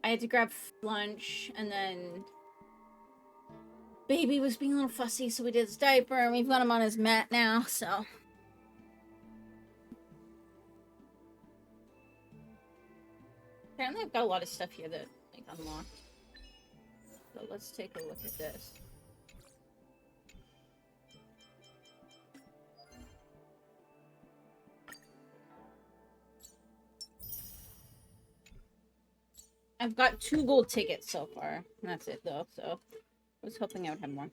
I had to grab lunch, and then baby was being a little fussy, so we did his diaper, and we've got him on his mat now, so. Apparently I've got a lot of stuff here that, like, unlocked. So let's take a look at this. I've got 2 gold tickets so far. And that's it, though, so I was hoping I would have more.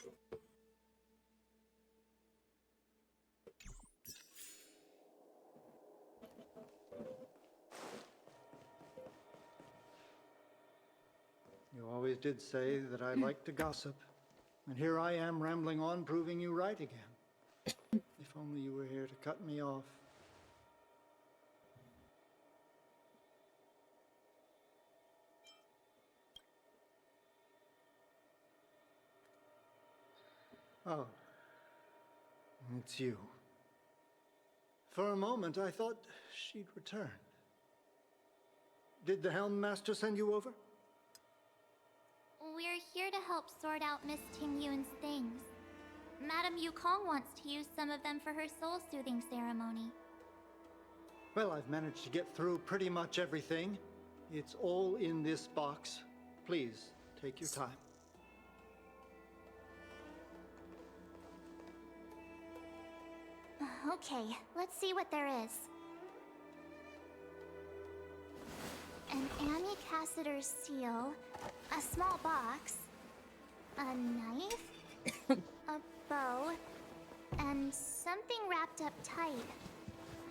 You always did say that I like to gossip. And here I am rambling on, proving you right again. If only you were here to cut me off. Oh, it's you. For a moment, I thought she'd returned. Did the Helmmaster send you over? We're here to help sort out Miss Tingyun's things. Madame Yukong wants to use some of them for her soul-soothing ceremony. Well, I've managed to get through pretty much everything. It's all in this box. Please, take your time. Okay, let's see what there is. An Ami Cassider seal, a small box, a knife, a bow, and something wrapped up tight.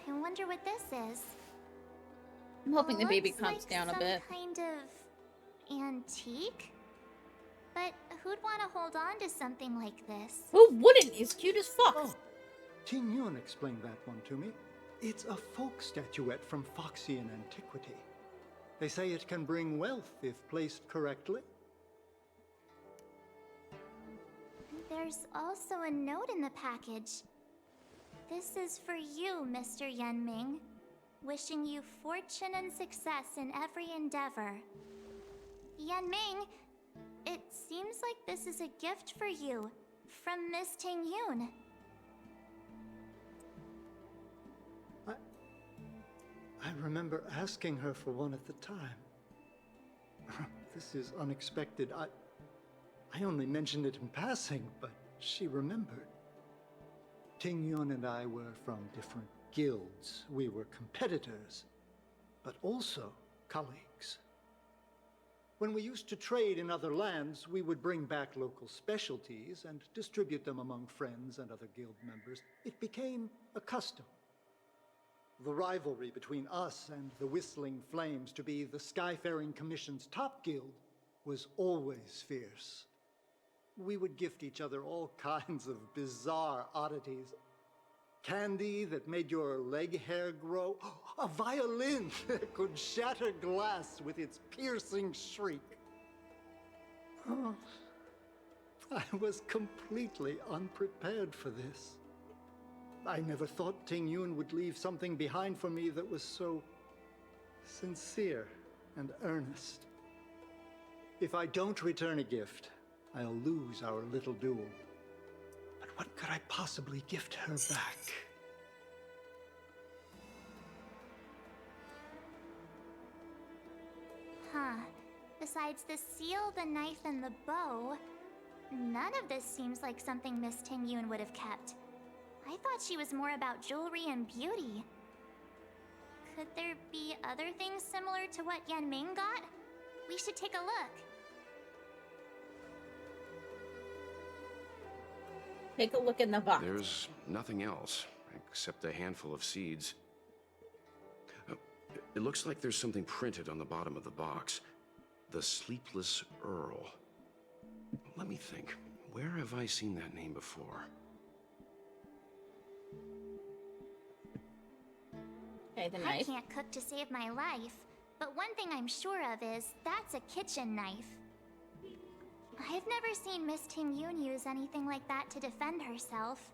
I wonder what this is. I'm hoping the baby Looks calms like down a bit. some kind of antique? But who'd want to hold on to something like this? Who wouldn't? He's cute as fuck. Oh, Ting Yun explained that one to me. It's a folk statuette from Foxian antiquity. They say it can bring wealth if placed correctly. There's also a note in the package. This is for you, Mr. Yenming. Wishing you fortune and success in every endeavor. Yenming, it seems like this is a gift for you from Miss Tingyun. I remember asking her for one at the time. This is unexpected. I only mentioned it in passing, but she remembered. Ting Yun and I were from different guilds. We were competitors, but also colleagues. When we used to trade in other lands, we would bring back local specialties and distribute them among friends and other guild members. It became a custom. The rivalry between us and the Whistling Flames to be the Skyfaring Commission's top guild was always fierce. We would gift each other all kinds of bizarre oddities. Candy that made your leg hair grow. A violin that could shatter glass with its piercing shriek. Oh, I was completely unprepared for this. I never thought Ting Yun would leave something behind for me that was so sincere and earnest. If I don't return a gift, I'll lose our little duel. But what could I possibly gift her back? Huh. Besides the seal, the knife, and the bow, none of this seems like something Miss Tingyun would have kept. I thought she was more about jewelry and beauty. Could there be other things similar to what Yenming got? We should take a look. Take a look in the box. There's nothing else, except a handful of seeds. It looks like there's something printed on the bottom of the box. The Sleepless Earl. Let me think. Where have I seen that name before? Okay, the I knife. can't cook to save my life, but one thing I'm sure of is that's a kitchen knife. I've never seen Miss Tingyun use anything like that to defend herself.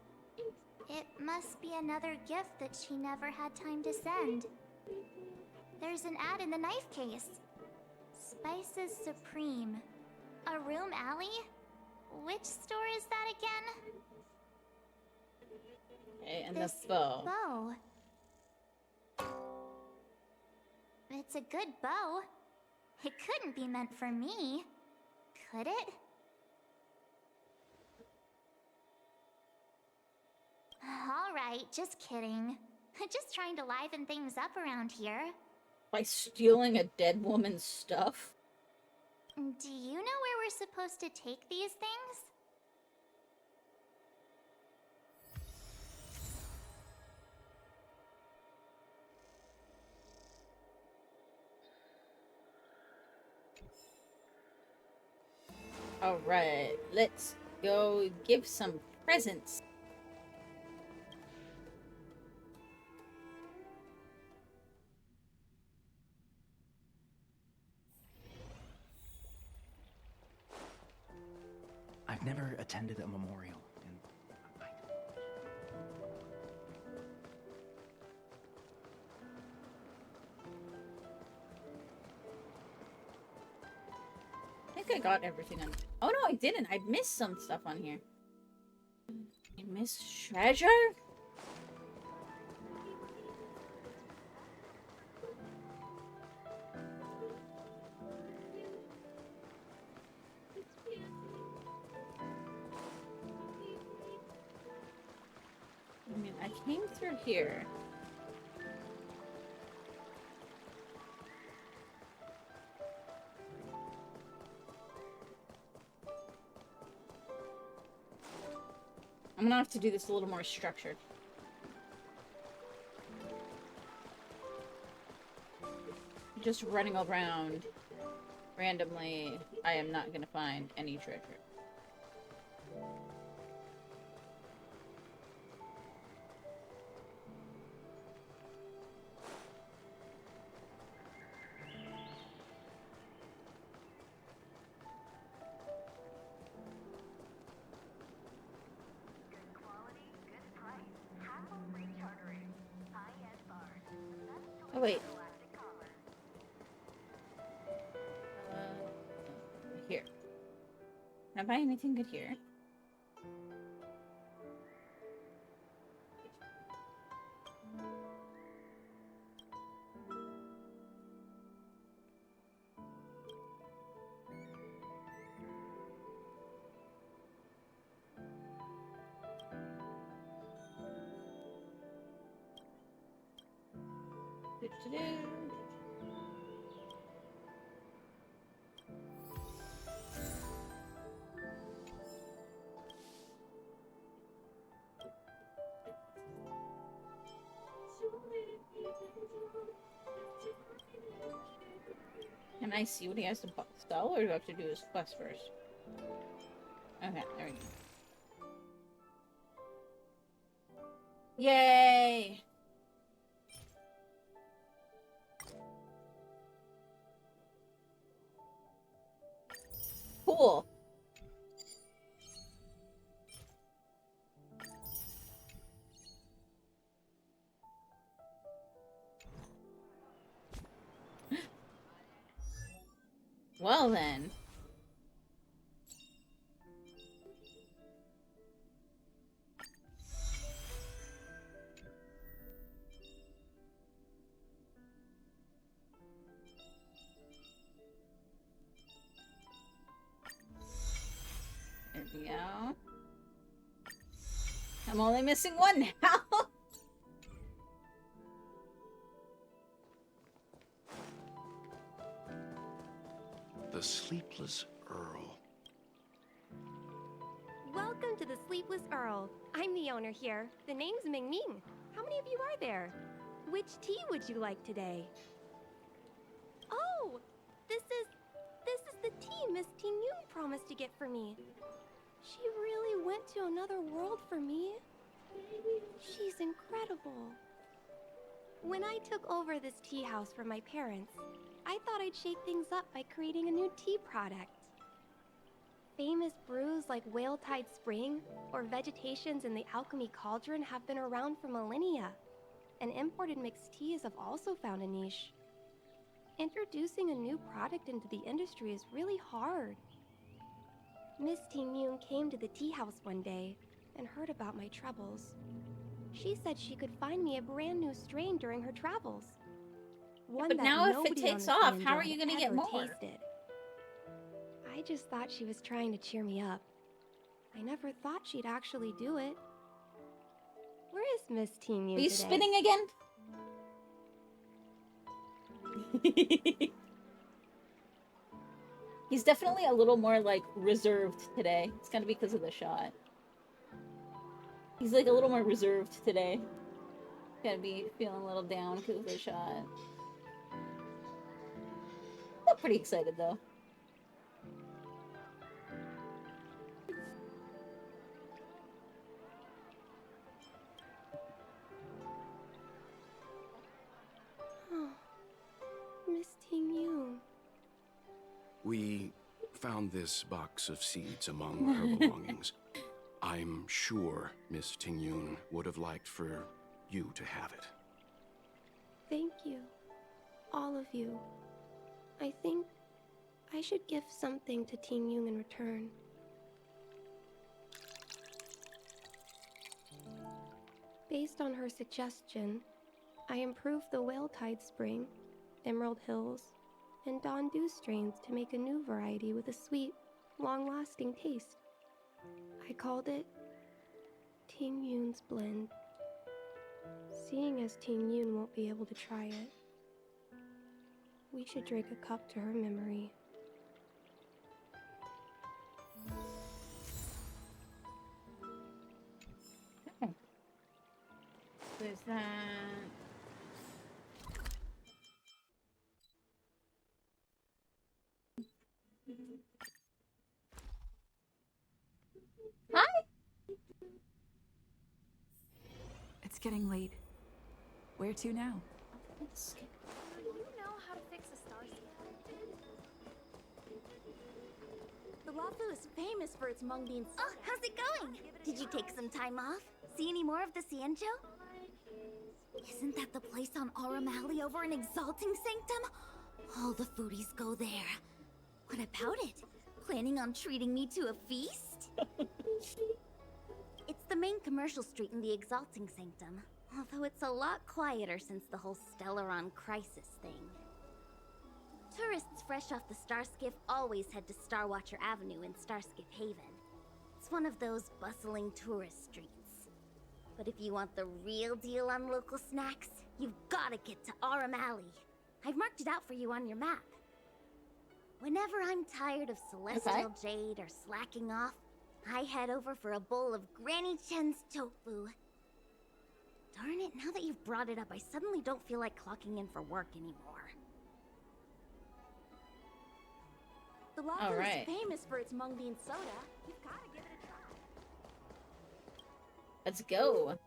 It must be another gift that she never had time to send. There's an ad in the knife case. Spices Supreme. A room alley? Which store is that again? Okay, and This the bow. bow. It's a good bow. It couldn't be meant for me, could it? Alright, just kidding. Just trying to liven things up around here. By stealing a dead woman's stuff? Do you know where we're supposed to take these things? Alright, let's go give some presents. I've never attended a memorial, and I think I got everything on. Oh no, I didn't. I missed some stuff on here. I missed treasure? I mean, I came through here. I'm gonna have to do this a little more structured. Just running around randomly, I am not gonna find any treasure. Oh wait. Here. Can I buy anything good here? Do-do-do. Can I see what he has to sell, or do I have to do his quest first? Okay, there we go. Yay! Cool. Well then. There we go. I'm only missing one now. The Sleepless Earl. Welcome to the Sleepless Earl. I'm the owner here. The name's Ming Ming. How many of you are there? Which tea would you like today? Oh, this is the tea Miss Ting Yun promised to get for me. She really went to another world for me. She's incredible. When I took over this tea house from my parents, I thought I'd shake things up by creating a new tea product. Famous brews like Whale Tide Spring or Vegetations in the Alchemy Cauldron have been around for millennia, and imported mixed teas have also found a niche. Introducing a new product into the industry is really hard. Miss Ting Yun came to the tea house one day and heard about my troubles. She said she could find me a brand new strain during her travels. One but that now if it nobody on takes the off, Cienjo how are had you gonna get ever more? tasted. I just thought she was trying to cheer me up. I never thought she'd actually do it. Where is Miss Ting Yun Are you today? spinning again? He's definitely a little more, like, reserved today. It's gonna be because of the shot. He's, like, a little more reserved today. Gotta be feeling a little down because of the shot. I'm pretty excited, though. Miss Ting Yun. We found this box of seeds among her belongings. I'm sure Miss Ting Yun would have liked for you to have it. Thank you. All of you. I think I should give something to Ting Yun in return. Based on her suggestion, I improved the Whale Tide Spring, Emerald Hills, and Dawn Dew strains to make a new variety with a sweet, long-lasting taste. I called it Ting Yun's Blend. Seeing as Ting Yun won't be able to try it, we should drink a cup to her memory. There's that. Hi! It's getting late. Where to now? Let's get- Do you know how to fix a star scale? The Lafu is famous for its mung bean soda. Oh, how's it going? Did you take some time off? See any more of the Cienjo? Isn't that the place on Aurum Alley over in Exalting Sanctum? All the foodies go there. What about it? Planning on treating me to a feast? It's the main commercial street in the Exalting Sanctum, although it's a lot quieter since the whole Stellaron crisis thing. Tourists fresh off the Starskiff always head to Starwatcher Avenue in Starskiff Haven. It's one of those bustling tourist streets. But if you want the real deal on local snacks, you've gotta get to Aurum Alley. I've marked it out for you on your map. Whenever I'm tired of Celestial Jade or slacking off, I head over for a bowl of Granny Chen's tofu. Darn it, now that you've brought it up, I suddenly don't feel like clocking in for work anymore. The Lafu Alright. is famous for its mung bean soda. You've gotta give it a try. Let's go.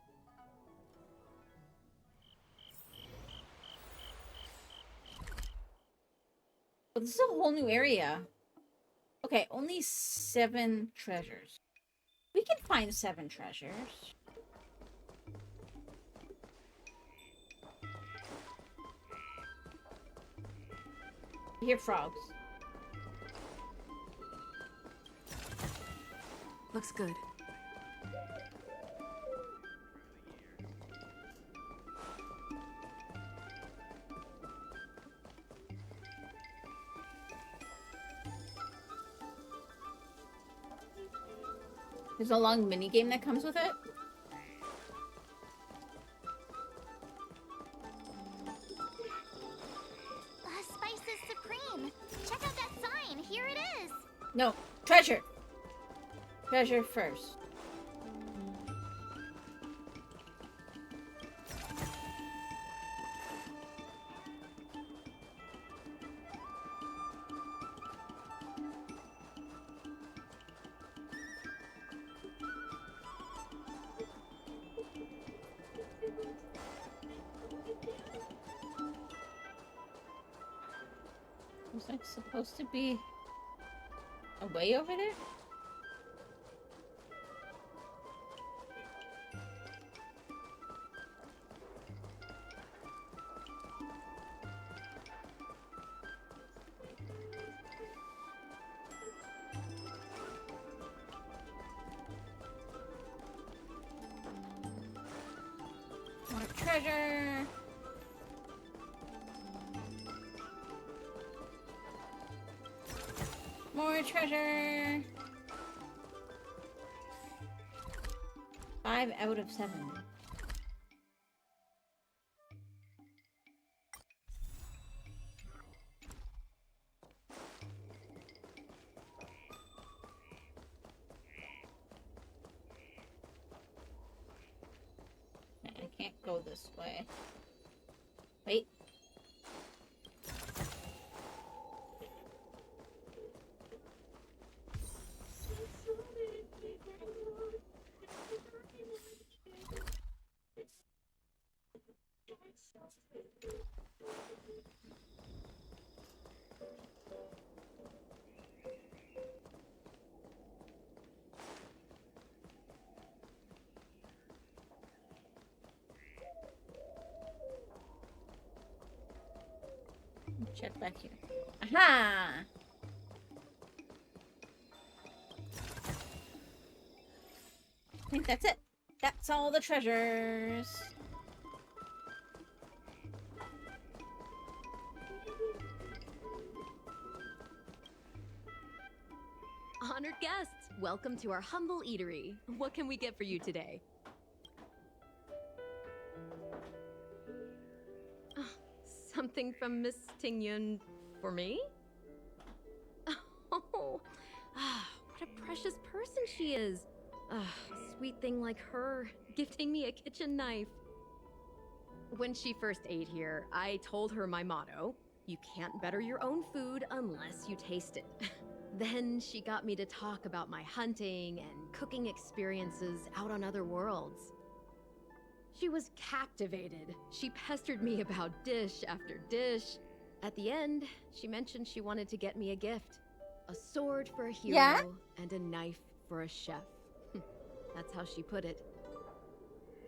Oh, this is a whole new area. Okay, only 7 treasures. We can find 7 treasures. I hear frogs. Looks good. There's a long mini game that comes with it. Spice is supreme. Check out that sign. Here it is. No, treasure. Treasure first. Was that supposed to be a way over there? treasure! More treasure! 5 out of 7. I can't go this way. Wait. Check back here. Aha! I think that's it. That's all the treasures. Honored guests, welcome to our humble eatery. What can we get for you today? Something from Miss Tingyun for me? Oh, what a precious person she is. A sweet thing like her, gifting me a kitchen knife. When she first ate here, I told her my motto, you can't better your own food unless you taste it. Then she got me to talk about my hunting and cooking experiences out on other worlds. She was captivated. She pestered me about dish after dish. At the end, she mentioned she wanted to get me a gift. A sword for a hero and a knife for a chef. That's how she put it.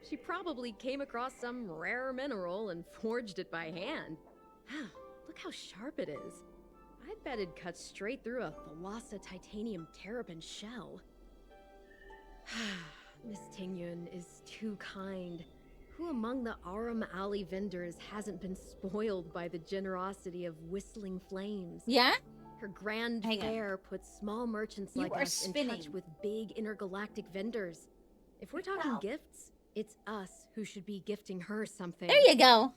She probably came across some rare mineral and forged it by hand. Look how sharp it is. I bet it'd cut straight through a Thalassa titanium terrapin shell. Miss Tingyun is too kind. Who among the Aram Alley vendors hasn't been spoiled by the generosity of Whistling Flames? Yeah? Her grand fair puts small merchants like us in touch with big intergalactic vendors. If we're talking gifts, it's us who should be gifting her something. There you go.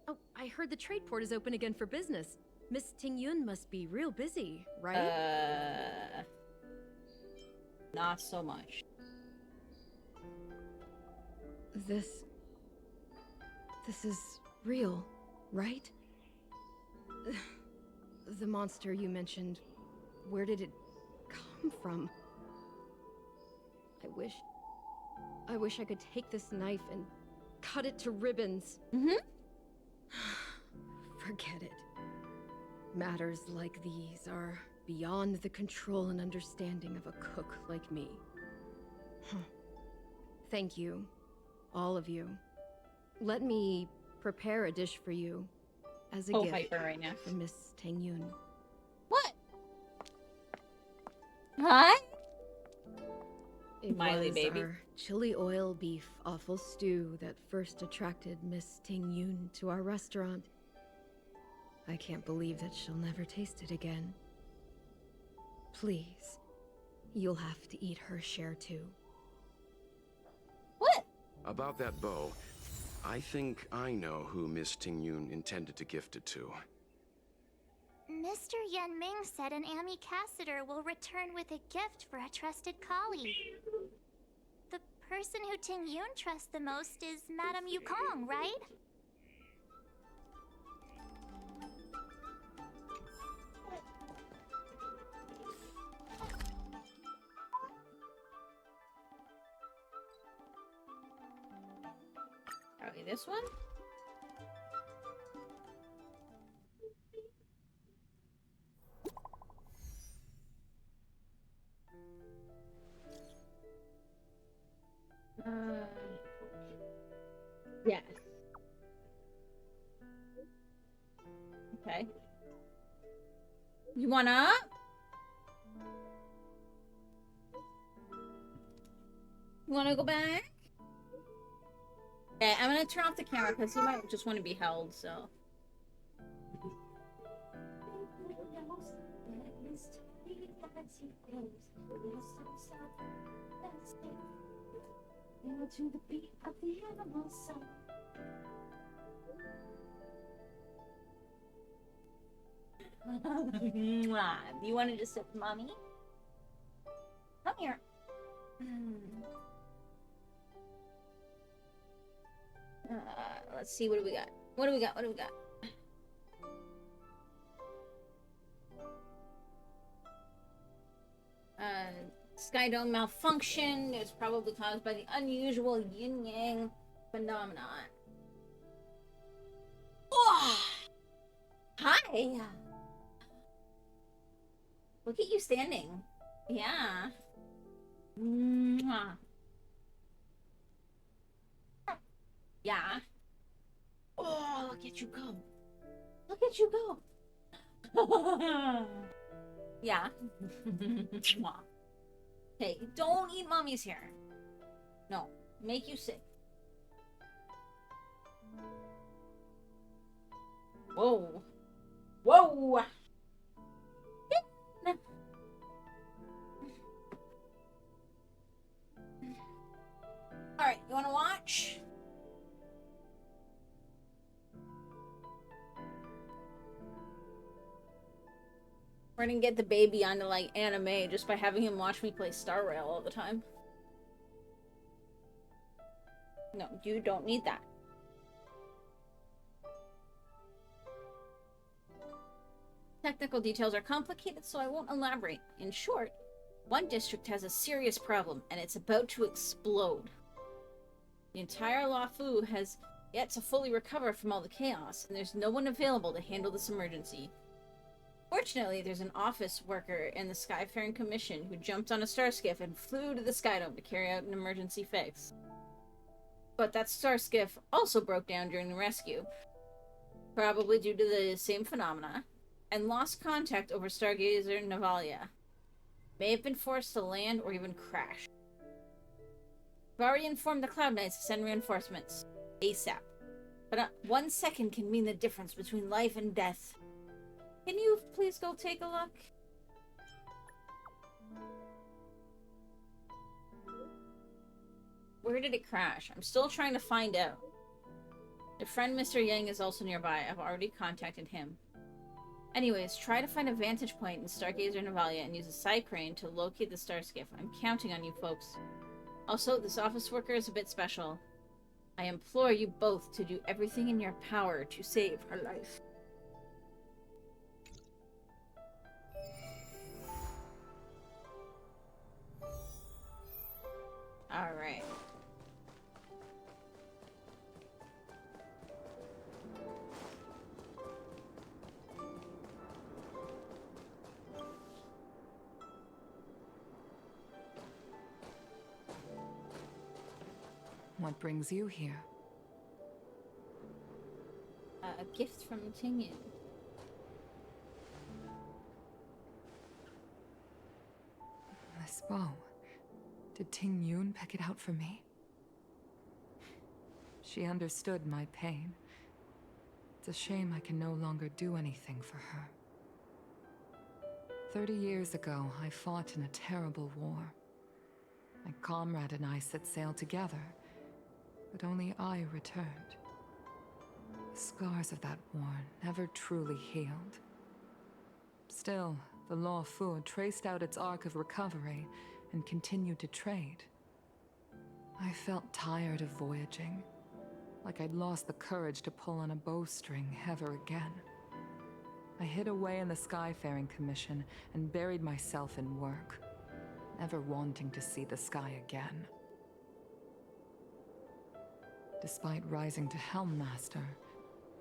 Oh, I heard the trade port is open again for business. Miss Tingyun must be real busy, right? Not so much. This is real, right? The monster you mentioned, where did it come from? I wish I could take this knife and cut it to ribbons. Forget it. Matters like these are beyond the control and understanding of a cook like me. Thank you, all of you. Let me prepare a dish for you as a gift hyper right now. from Miss Tingyun. What? Hi? It Miley was baby. our chili oil beef offal stew that first attracted Miss Tingyun to our restaurant. I can't believe that she'll never taste it again. Please, you'll have to eat her share too. What? About that bow, I think I know who Miss Tingyun intended to gift it to. Mr. Yan Ming said an Ami Cassider will return with a gift for a trusted colleague. The person who Tingyun trusts the most is Madame Yukong, right? Probably this one? Yes. Okay. You wanna? You wanna go back? Okay, I'm gonna turn off the camera because he might just want to be held, so. To the beat of the animal song. Mwah. Do you want to just sit with mommy? Come here. Let's see, what do we got? What do we got? What do we got? Sky dome malfunction is probably caused by the unusual yin-yang phenomenon. Oh! Hi! Look at you standing. Yeah. Mwah. Yeah. Oh, look at you go. Look at you go. Yeah. Mwah. Hey, don't eat mommy's hair. No, make you sick. Whoa. Whoa! Alright, you wanna watch? We're gonna get the baby onto, like, anime just by having him watch me play Star Rail all the time. No, you don't need that. Technical details are complicated, so I won't elaborate. In short, one district has a serious problem, and it's about to explode. The entire Luofu has yet to fully recover from all the chaos, and there's no one available to handle this emergency. Fortunately, there's an office worker in the Skyfaring Commission who jumped on a star skiff and flew to the Skydome to carry out an emergency fix. But that star skiff also broke down during the rescue, probably due to the same phenomena, and lost contact over Stargazer Navalia. May have been forced to land or even crash. I've already informed the Cloud Knights to send reinforcements. ASAP. But 1 second can mean the difference between life and death. Can you please go take a look? Where did it crash? I'm still trying to find out. Your friend Mr. Yang is also nearby. I've already contacted him. Anyways, try to find a vantage point in Stargazer Navalia and use a side crane to locate the star skiff. I'm counting on you folks. Also, this office worker is a bit special. I implore you both to do everything in your power to save her life. Alright. What brings you here? A gift from Tingyun. This bow. Did Tingyun pick it out for me? She understood my pain. It's a shame I can no longer do anything for her. 30 years ago, I fought in a terrible war. My comrade and I set sail together, but only I returned. The scars of that war never truly healed. Still, the Luofu traced out its arc of recovery and continued to trade. I felt tired of voyaging, like I'd lost the courage to pull on a bowstring ever again. I hid away in the Skyfaring Commission and buried myself in work, never wanting to see the sky again. Despite rising to Helm Master,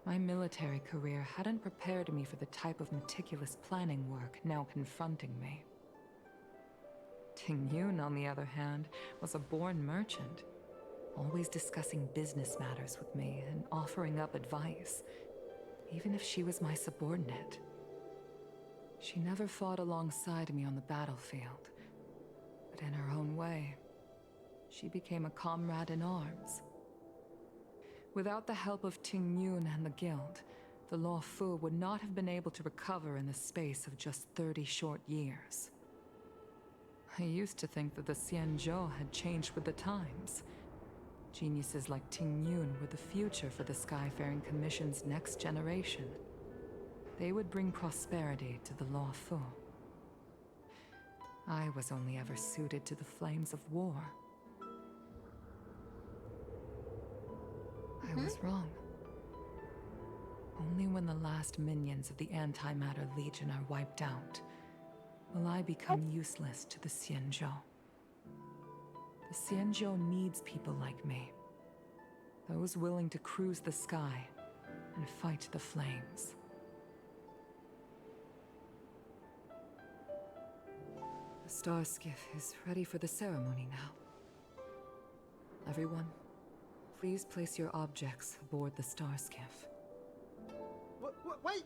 my military career hadn't prepared me for the type of meticulous planning work now confronting me. Tingyun, on the other hand, was a born merchant, always discussing business matters with me and offering up advice, even if she was my subordinate. She never fought alongside me on the battlefield, but in her own way, she became a comrade in arms. Without the help of Ting Yun and the Guild, the Law Fu would not have been able to recover in the space of just 30 short years. I used to think that the Xianzhou had changed with the times. Geniuses like Ting Yun were the future for the Skyfaring Commission's next generation. They would bring prosperity to the Law Fu. I was only ever suited to the flames of war. I was wrong. Only when the last minions of the Antimatter Legion are wiped out will I become useless to the Xianzhou. The Xianzhou needs people like me. Those willing to cruise the sky and fight the flames. The star skiff is ready for the ceremony now. Everyone, please place your objects aboard the star skiff. Wait!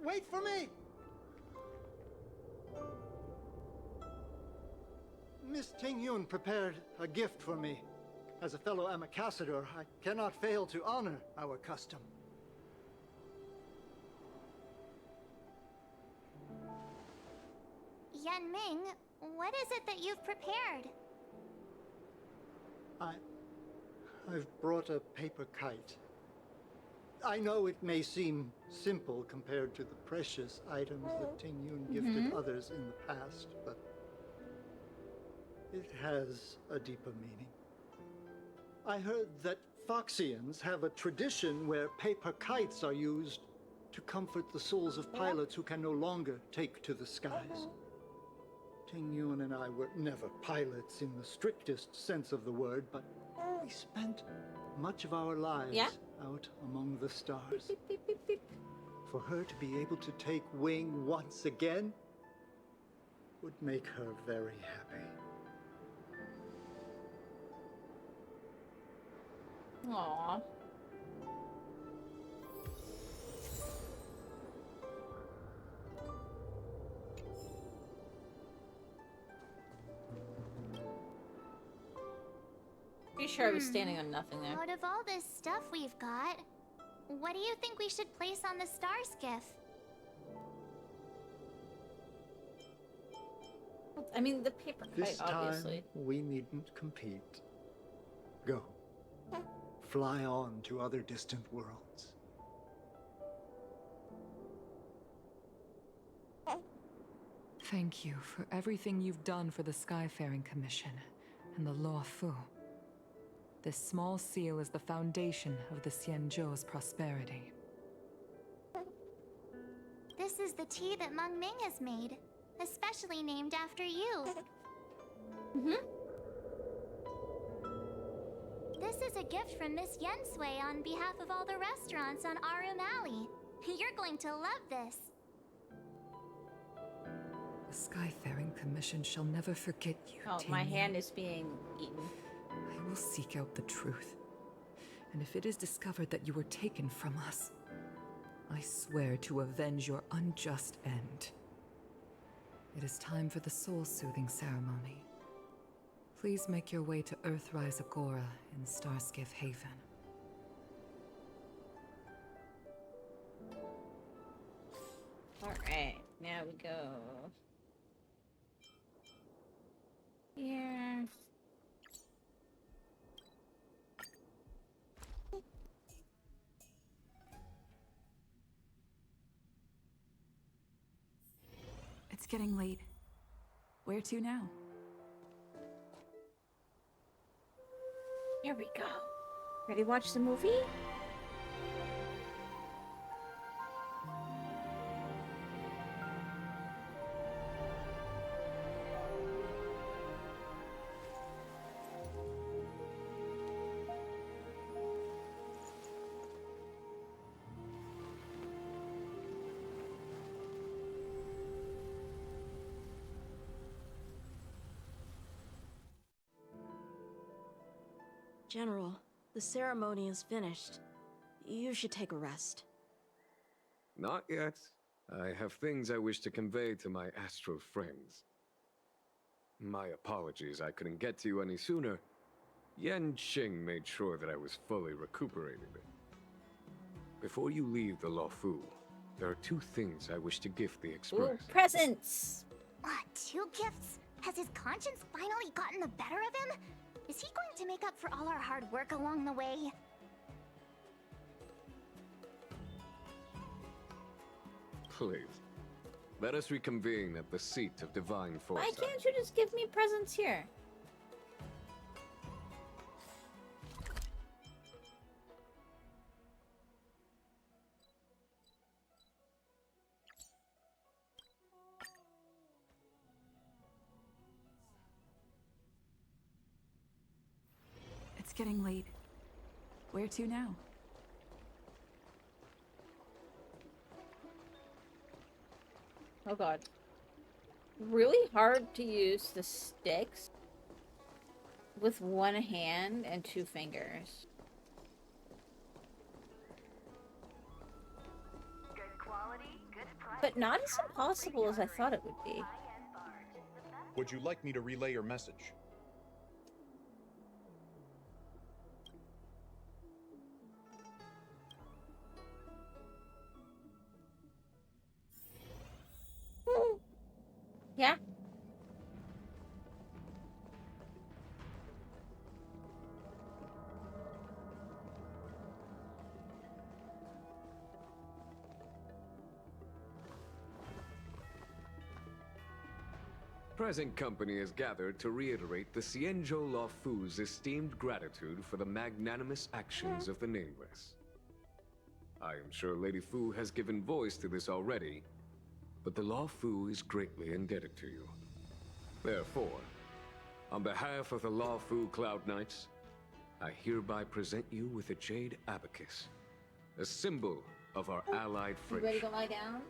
Wait for me! Miss Ting Yun prepared a gift for me. As a fellow Ambassador, I cannot fail to honor our custom. Yan Ming, what is it that you've prepared? I've brought a paper kite. I know it may seem simple compared to the precious items that Ting Yun gifted others in the past, but it has a deeper meaning. I heard that Foxians have a tradition where paper kites are used to comfort the souls of pilots who can no longer take to the skies. Ting Yun and I were never pilots in the strictest sense of the word, but we spent much of our lives out among the stars. For her to be able to take wing once again would make her very happy. Aww. Pretty sure I was standing on nothing there. Out of all this stuff we've got, what do you think we should place on the star skiff? I mean, the paper This kite, obviously. time, we needn't compete. Go. Fly on to other distant worlds. Thank you for everything you've done for the Skyfaring Commission and the Law Fu. This small seal is the foundation of the Xianzhou's prosperity. This is the tea that Meng Ming has made, especially named after you. This is a gift from Miss Yensui on behalf of all the restaurants on Arum Alley. You're going to love this. The Skyfaring Commission shall never forget you, Oh, Ting my Yun. hand is being eaten. I will seek out the truth. And if it is discovered that you were taken from us, I swear to avenge your unjust end. It is time for the soul-soothing ceremony. Please make your way to Earthrise Agora in Starskiff Haven. Alright, now we go here. It's getting late. Where to now? Here we go. Ready to watch the movie? General, the ceremony is finished. You should take a rest. Not yet. I have things I wish to convey to my Astro friends. My apologies I couldn't get to you any sooner, Yan Qing made sure that I was fully recuperated. Before you leave the Luofu, there are 2 things I wish to gift the Express. Ooh, presents! 2 gifts? Has his conscience finally gotten the better of him? Is he going to make up for all our hard work along the way? Please, let us reconvene at the seat of divine Why foresight. can't you just give me presents here? It's getting late. Where to now? Oh god. Really hard to use the sticks with 1 hand and 2 fingers. But not as impossible as I thought it would be. Would you like me to relay your message? Yeah? Present company is gathered to reiterate the Xianzhou Luofu's esteemed gratitude for the magnanimous actions of the Nameless. I am sure Lady Fu has given voice to this already, but the Luofu is greatly indebted to you. Therefore, on behalf of the Luofu Cloud Knights, I hereby present you with a Jade Abacus, a symbol of our allied You ready friendship. to lie down?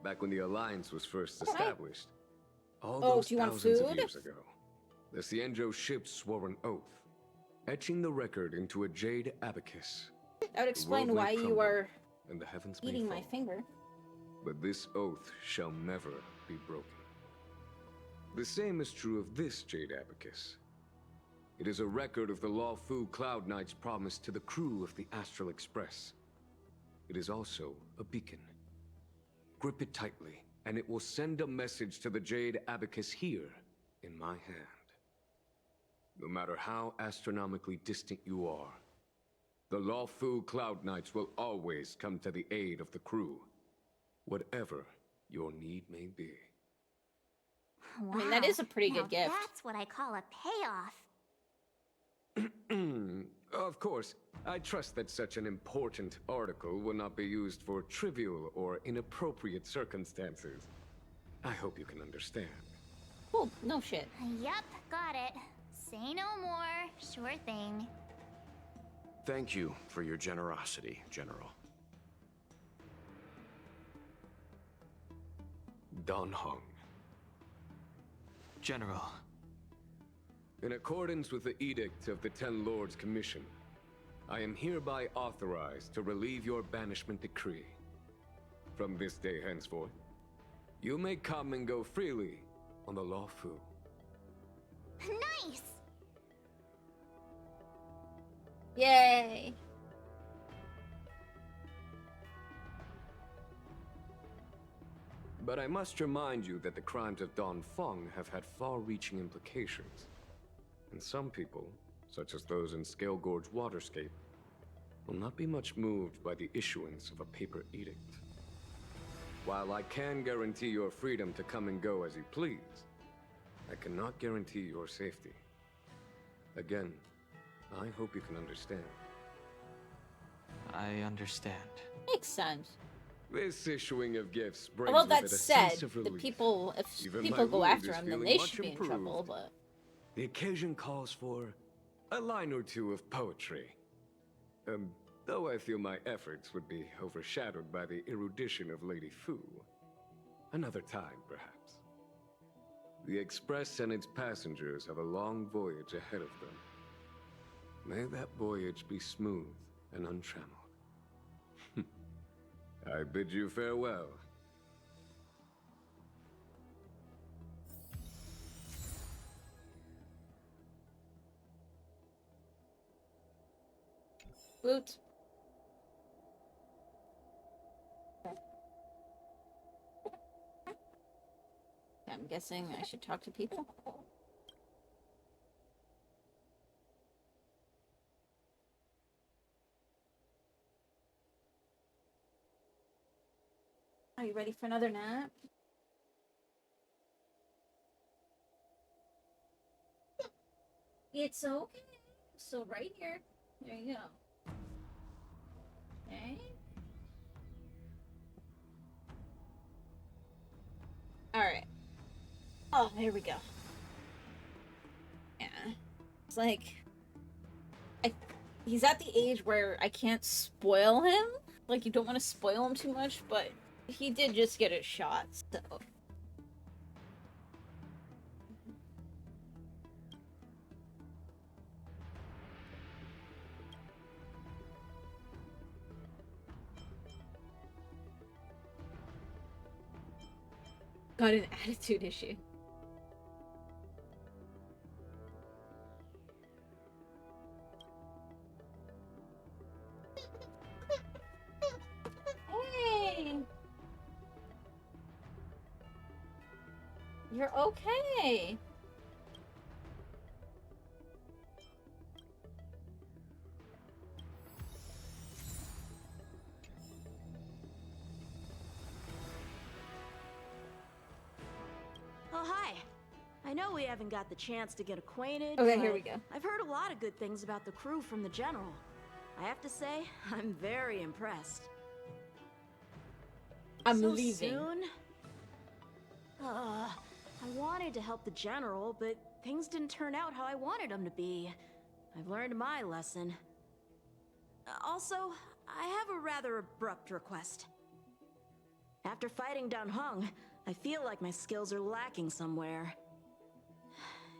Back when the Alliance was first Okay. established, all Oh, those do you want thousands of food? years ago, the Xianzhou ships swore an oath, etching the record into a Jade Abacus. That would explain world may why you crumble, are and the heavens may eating my fall. finger. But this oath shall never be broken. The same is true of this Jade Abacus. It is a record of the Luofu Cloud Knight's promise to the crew of the Astral Express. It is also a beacon. Grip it tightly, and it will send a message to the Jade Abacus here, in my hand. No matter how astronomically distant you are, the Luofu Cloud Knights will always come to the aid of the crew, whatever your need may be. Wow. I mean, that is a pretty Now good gift. That's what I call a payoff. Of course, I trust that such an important article will not be used for trivial or inappropriate circumstances. I hope you can understand. Oh, no shit. Yup, got it. Say no more. Sure thing. Thank you for your generosity, General. Dan Heng. General. In accordance with the Edict of the Ten Lords Commission, I am hereby authorized to relieve your banishment decree. From this day henceforth, you may come and go freely on the Luofu. Nice! Yay! But I must remind you that the crimes of Don Feng have had far-reaching implications. And some people, such as those in Scale Gorge Waterscape, will not be much moved by the issuance of a paper edict. While I can guarantee your freedom to come and go as you please, I cannot guarantee your safety. Again, I hope you can understand. I understand. Makes sense. This issuing of gifts brings Well, with that it a said, sense of the relief. people, if Even people my go wound after is him, then feeling they much should be in improved. trouble, but... The occasion calls for a line or two of poetry. Though I feel my efforts would be overshadowed by the erudition of Lady Fu. Another time, perhaps. The Express and its passengers have a long voyage ahead of them. May that voyage be smooth and untrammeled. I bid you farewell. Boot. I'm guessing I should talk to people. Are you ready for another nap? It's okay. So right here. There you go. Okay. Alright. Oh, there we go. Yeah. It's like... he's at the age where I can't spoil him. Like, you don't want to spoil him too much, but he did just get a shot, so... Got an attitude issue. Hey! You're okay. Oh, hi. I know we haven't got the chance to get acquainted. Okay, here but we go. I've heard a lot of good things about the crew from the General. I have to say, I'm very impressed. I'm so leaving. Soon? I wanted to help the General, but things didn't turn out how I wanted them to be. I've learned my lesson. Also, I have a rather abrupt request. After fighting Dan Heng, I feel like my skills are lacking somewhere.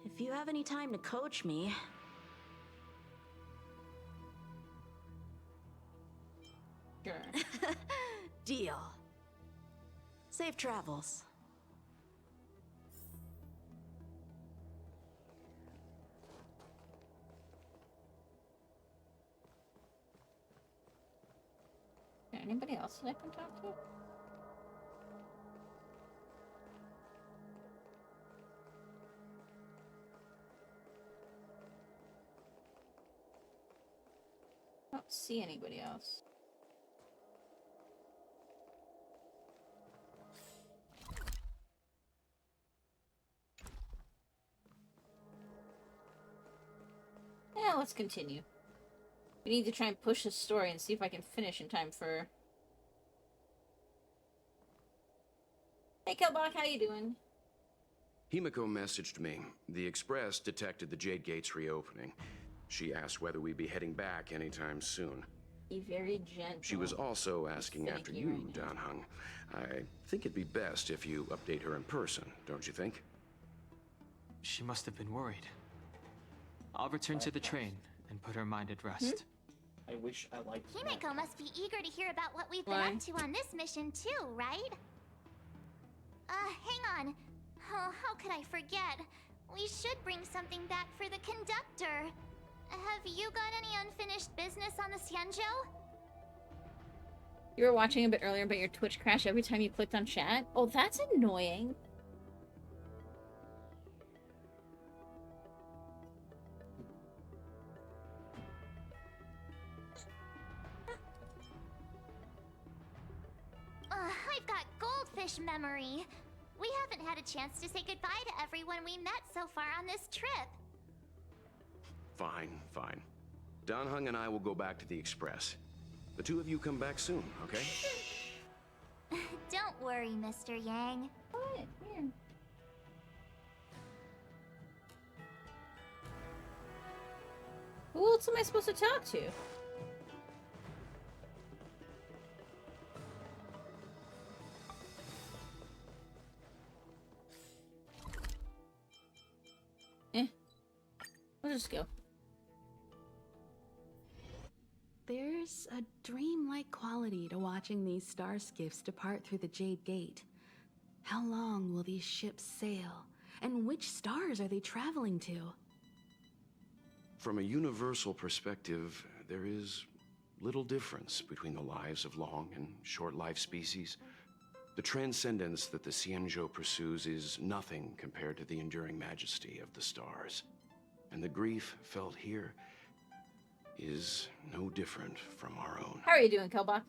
If you have any time to coach me... Sure. Deal. Safe travels. Is there anybody else that I can talk to? I don't see anybody else. Yeah, let's continue. We need to try and push this story and see if I can finish in time for... Hey, Killbot, how you doing? Himiko messaged me. The Express detected the Jade Gates reopening. She asked whether we'd be heading back anytime soon. Be very gentle. She was also asking after Finicky you, right now. Dan Heng. I think it'd be best if you update her in person, don't you think? She must have been worried. I'll return to the train and put her mind at rest. I wish I liked that. Himiko must be eager to hear about what we've been Why? up to on this mission too, right? Hang on. Oh, how could I forget? We should bring something back for the conductor. Have you got any unfinished business on the Xianzhou? You were watching a bit earlier, but your Twitch crashed every time you clicked on chat? Oh, that's annoying. I've got goldfish memory. We haven't had a chance to say goodbye to everyone we met so far on this trip. Fine, fine. Dan Heng and I will go back to the Express. The two of you come back soon, okay? Don't worry, Mr. Yang. What? Here. Who else am I supposed to talk to? Let's just go. There's a dreamlike quality to watching these star skiffs depart through the Jade Gate. How long will these ships sail? And which stars are they traveling to? From a universal perspective, there is little difference between the lives of long and short-lived species. The transcendence that the Xianzhou pursues is nothing compared to the enduring majesty of the stars. And the grief felt here is no different from our own. How are you doing, Kelbach?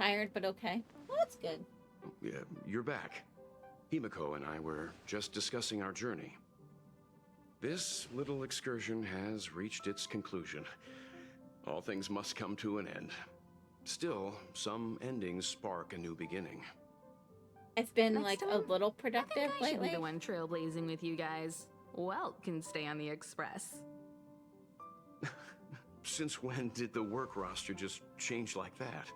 Tired, but okay. Well, that's good. Yeah, you're back. Himiko and I were just discussing our journey. This little excursion has reached its conclusion. All things must come to an end. Still, some endings spark a new beginning. I've been Next like time, a little productive I should be lately. the one trailblazing with you guys. Welt can stay on the Express. Since when did the work roster just change like that?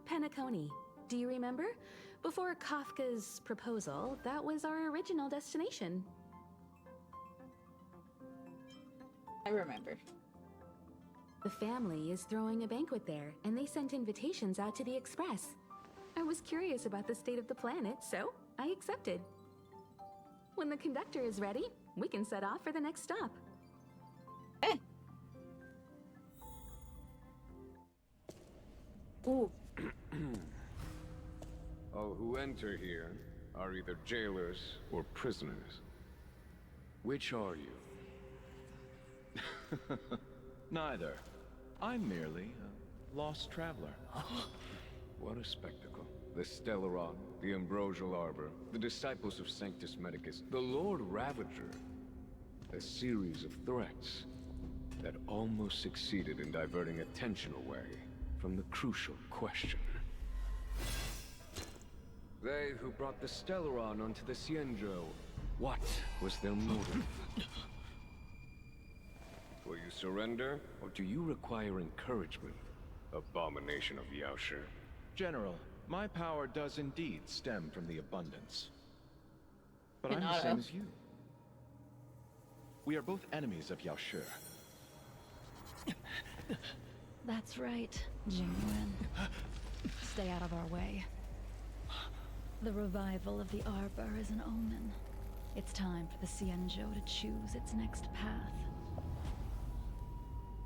Penacony. Do you remember? Before Kafka's proposal, that was our original destination. I remember. The family is throwing a banquet there, and they sent invitations out to the Express. I was curious about the state of the planet, so I accepted. When the conductor is ready, we can set off for the next stop. Hey. Ooh. All who enter here are either jailers or prisoners. Which are you? Neither. I'm merely a lost traveler. What a spectacle. The Stellaron, the Ambrosial Arbor, the Disciples of Sanctus Medicus, the Lord Ravager. A series of threats that almost succeeded in diverting attention away from the crucial question. They who brought the Stellaron onto the Xianzhou, what was their motive? Will you surrender, or do you require encouragement? Abomination of Yaoshi. General, my power does indeed stem from the abundance. But I'm the Hinata. same as you. We are both enemies of Yaoshi. That's right, Jingwen. Stay out of our way. The revival of the Arbor is an omen. It's time for the Xianzhou to choose its next path.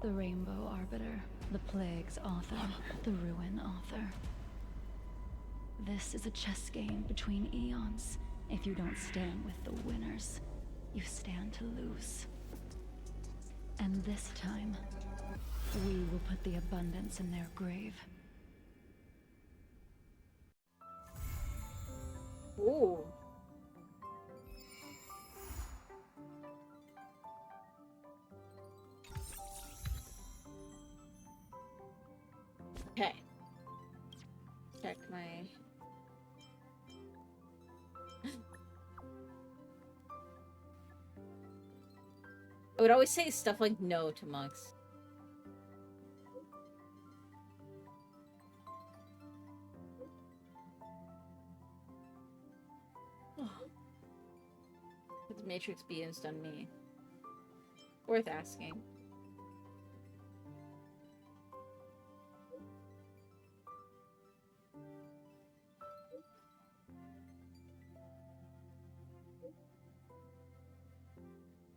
The Rainbow Arbiter, the Plague's author, the Ruin author. This is a chess game between eons. If you don't stand with the winners, you stand to lose. And this time, we will put the abundance in their grave. Ooh. Okay. Check my... I would always say stuff like no to monks. Would the Matrix be used on me? Worth asking.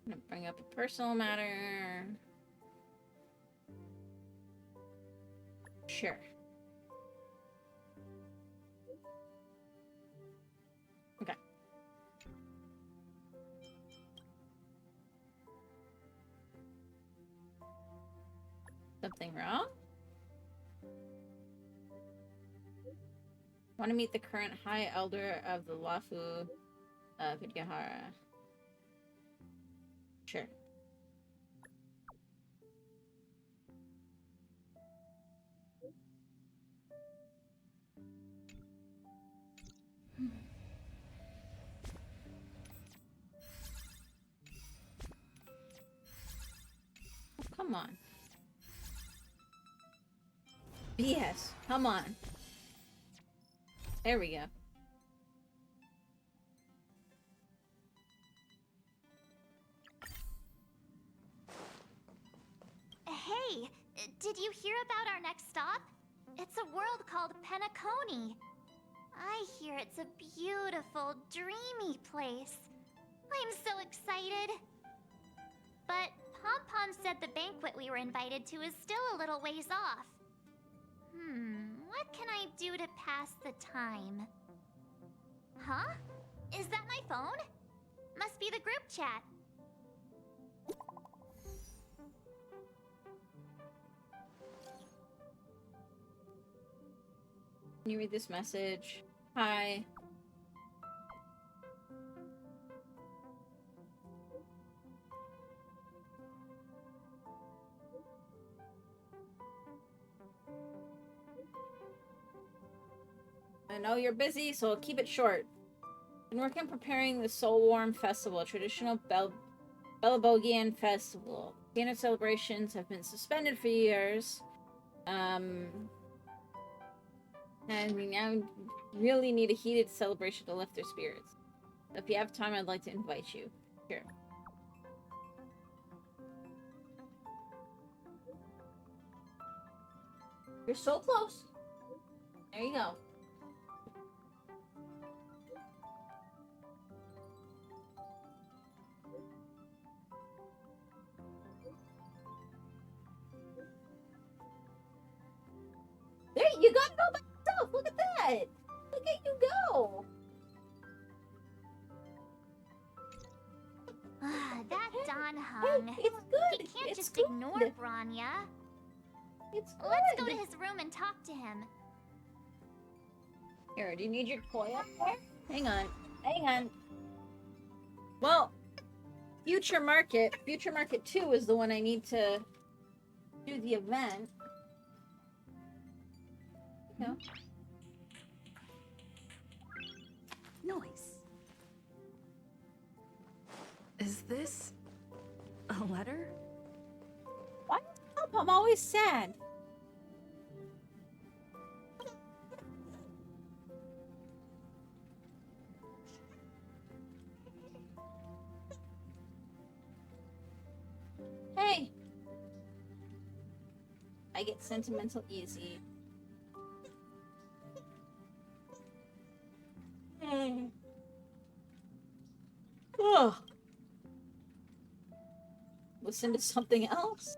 I'm gonna bring up a personal matter. Sure. Okay. Something wrong? Want to meet the current High Elder of the Luofu Vidyahara. Sure. Come on. BS. Come on. There we go. Hey, did you hear about our next stop? It's a world called Penacony. I hear it's a beautiful, dreamy place. I'm so excited. But Pom Pom said the banquet we were invited to is still a little ways off. What can I do to pass the time? Huh? Is that my phone? Must be the group chat. Can you read this message? Hi. I know you're busy, so I'll keep it short. Been working on preparing the Soul Warm Festival, a traditional Belabogian festival. Volcano celebrations have been suspended for years. And we now really need a heated celebration to lift their spirits. If you have time, I'd like to invite you. Here. You're so close. There you go. There, you got it all by yourself. Look at that. Look at you go. That Don hung. Hey, it's good. He can't It's just good. ignore Bronya. It's good. Let's go to his room and talk to him. Here, do you need your toy up there? Hang on. Hang on. Well, Future Market 2 is the one I need to do the event. No. Noise. Is this a letter? Why up? I'm always sad. Hey. I get sentimental easy. Ugh. Listen to something else?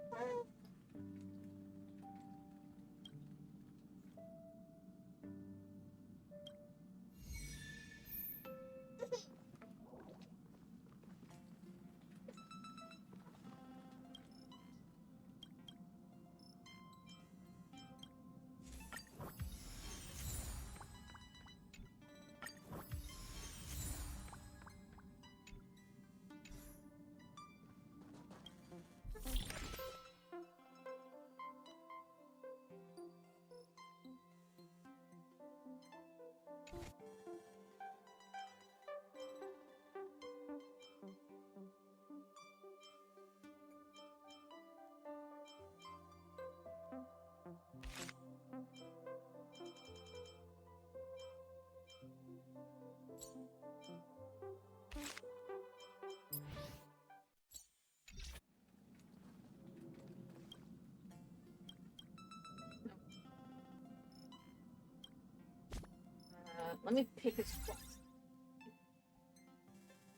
Let me pick a spot.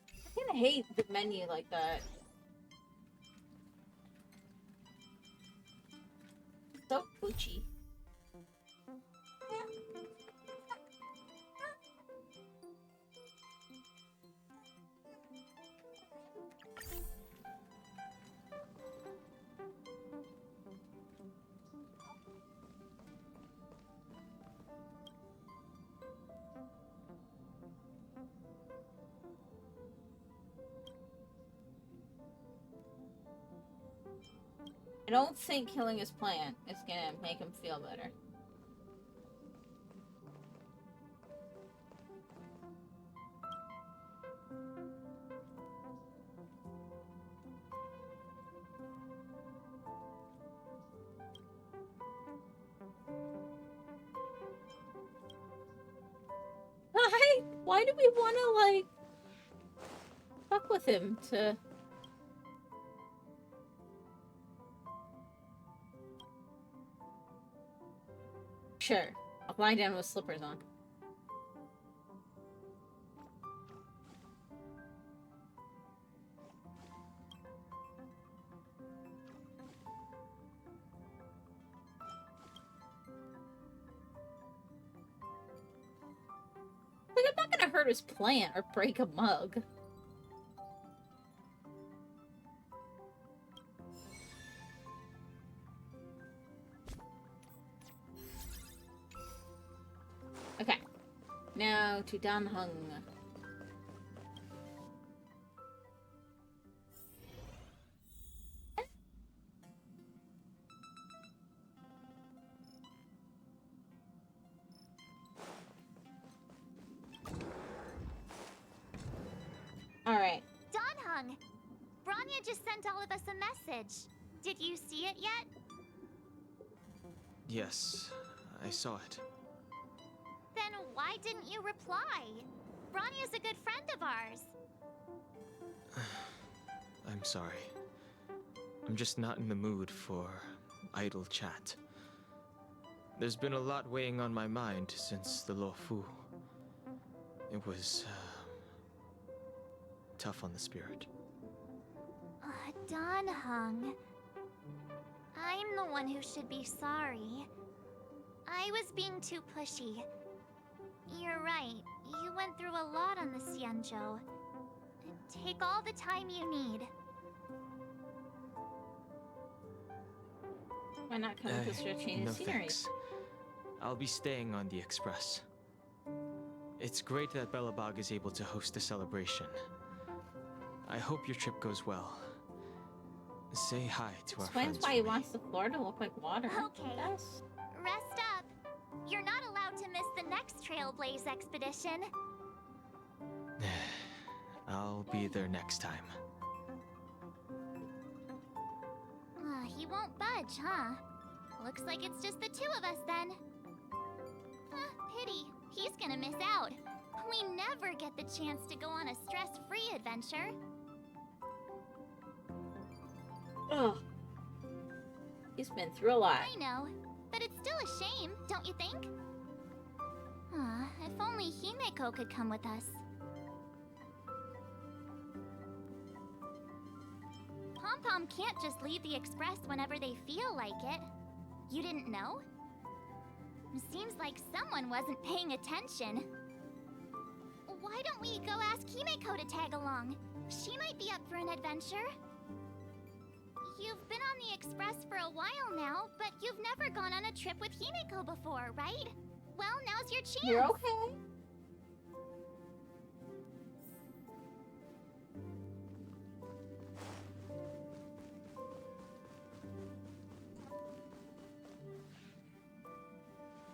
I kinda hate the menu like that. So poochy. I don't think killing his plant is gonna make him feel better. Why do we want to, like, fuck with him to... Sure. I'll lie down with slippers on. Like, I'm not gonna hurt his plant or break a mug. Okay. Now to Dan Hung. Alright. Don Hung! Bronya just sent all of us a message. Did you see it yet? Yes, I saw it. Then why didn't you reply? Bronya's a good friend of ours. I'm sorry. I'm just not in the mood for idle chat. There's been a lot weighing on my mind since the Lo Fu. It was tough on the spirit. Don Hung. I'm the one who should be sorry. I was being too pushy. You're right. You went through a lot on the Xianzhou. Take all the time you need. Why not come with us for a change No of scenery? thanks. I'll be staying on the Express. It's great that Belobog is able to host a celebration. I hope your trip goes well. Say hi to our Explains friends. why he wants the floor to look like water. Okay. Rest up. You're not allowed to miss the next Trailblaze expedition. I'll be there next time. He won't budge, huh? Looks like it's just the two of us then. Pity. He's gonna miss out. We never get the chance to go on a stress-free adventure. Ugh. He's been through a lot. I know, but it's still a shame, don't you think? If only Himeko could come with us. Pom-Pom can't just leave the Express whenever they feel like it. You didn't know? Seems like someone wasn't paying attention. Why don't we go ask Himeko to tag along? She might be up for an adventure. You've been on the Express for a while now, but you've never gone on a trip with Himeko before, right? Well, now's your chance. You're okay.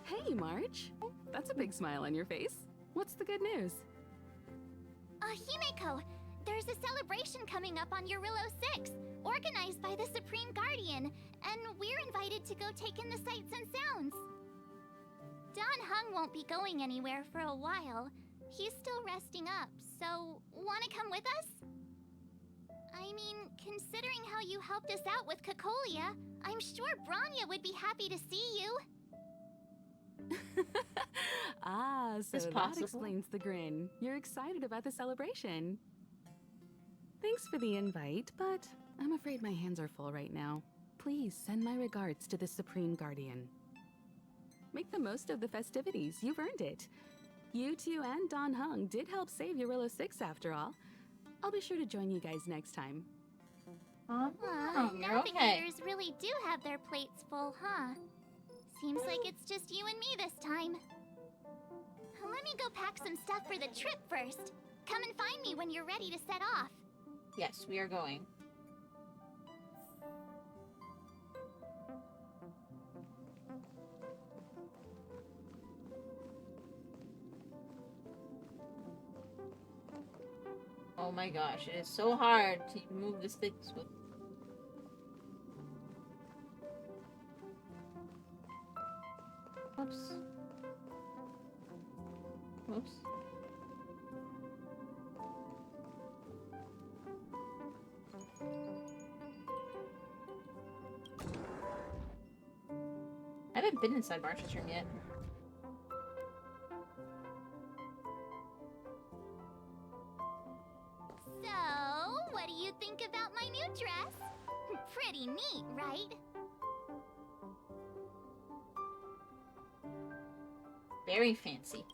Hey, March. That's a big smile on your face. What's the good news? Himeko, there's a celebration coming up on Eurillo 6, organized by the Supreme Guardian, and we're invited to go take in the sights and sounds. Don Hung won't be going anywhere for a while. He's still resting up, so wanna come with us? I mean, considering how you helped us out with Cocolia, I'm sure Bronya would be happy to see you. So It's that possible. explains the grin. You're excited about the celebration. Thanks for the invite, but I'm afraid my hands are full right now. Please send my regards to the Supreme Guardian. Make the most of the festivities. You've earned it. You two and Don Hung did help save Eurillo 6 after all. I'll be sure to join you guys next time. Navigators really do have their plates full, huh? Seems like it's just you and me this time. Let me go pack some stuff for the trip first. Come and find me when you're ready to set off. Yes, we are going. Oh my gosh, it is so hard to move the sticks with. Oops. Oops. I haven't been inside Marshall's room yet. So, what do you think about my new dress? Pretty neat, right? Very fancy.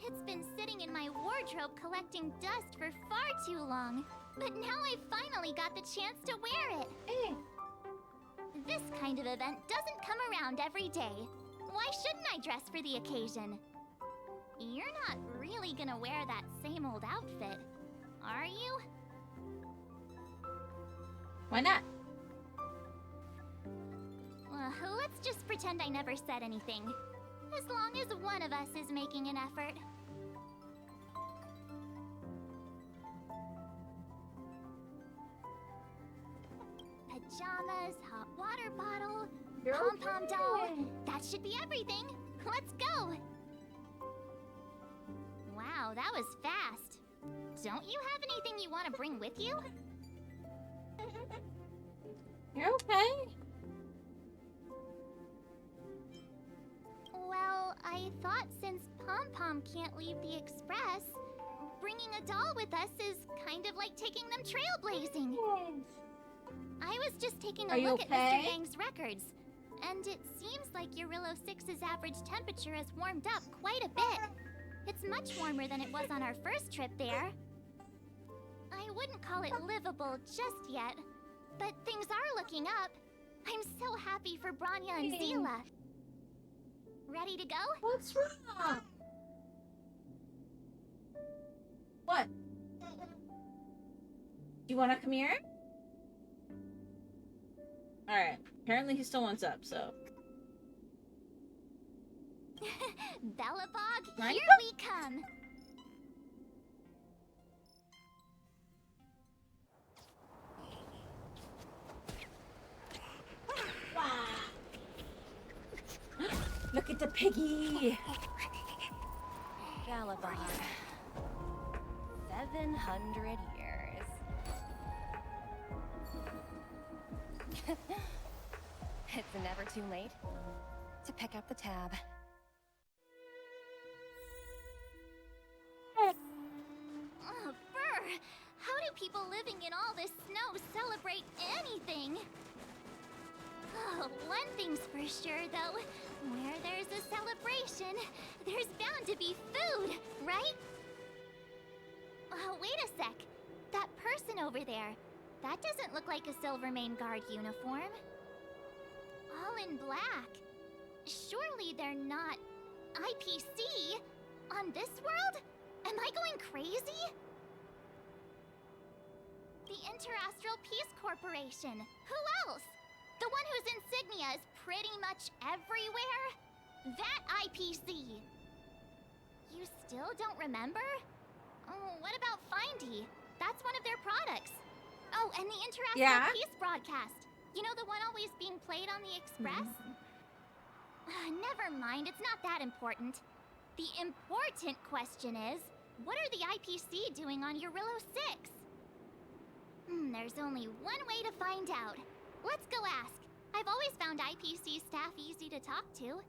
It's been sitting in my wardrobe collecting dust for far too long. But now I finally got the chance to wear it. Hey. This kind of event doesn't come around every day. Why shouldn't I dress for the occasion? You're not really gonna wear that same old outfit, are you? Why not? Let's just pretend I never said anything. As long as one of us is making an effort. Pajamas, hot water bottle, pom-pom doll. That should be everything. Let's go. Wow, that was fast. Don't you have anything you want to bring with you? You're okay. Well, I thought since Pom-Pom can't leave the Express, bringing a doll with us is kind of like taking them trailblazing. I was just taking a look at Mr. Yang's records, and it seems like Eurillo 6's average temperature has warmed up quite a bit. It's much warmer than it was on our first trip there. I wouldn't call it livable just yet, but things are looking up. I'm so happy for Branya and Zila. Ready to go? What's wrong? What? Do you want to come here? Alright. Apparently he still wants up, so. Belobog, here we come! Look at the piggy! Belobog. 700 years. It's never too late to pick up the tab. Oh, brr! How do people living in all this snow celebrate anything? Oh, one thing's for sure, though. Where there's a celebration, there's bound to be food, right? Oh, wait a sec. That person over there, that doesn't look like a Silvermane Guard uniform. All in black. Surely they're not IPC on this world? Am I going crazy? The Interastral Peace Corporation. Who else? The one whose insignia is pretty much everywhere? That IPC. You still don't remember? Oh, what about Findy? That's one of their products. Oh, and the Interastral Peace broadcast. You know, the one always being played on the Express? Never mind, it's not that important. The important question is, what are the IPC doing on Eurillo 6? There's only one way to find out. Let's go ask. I've always found IPC staff easy to talk to.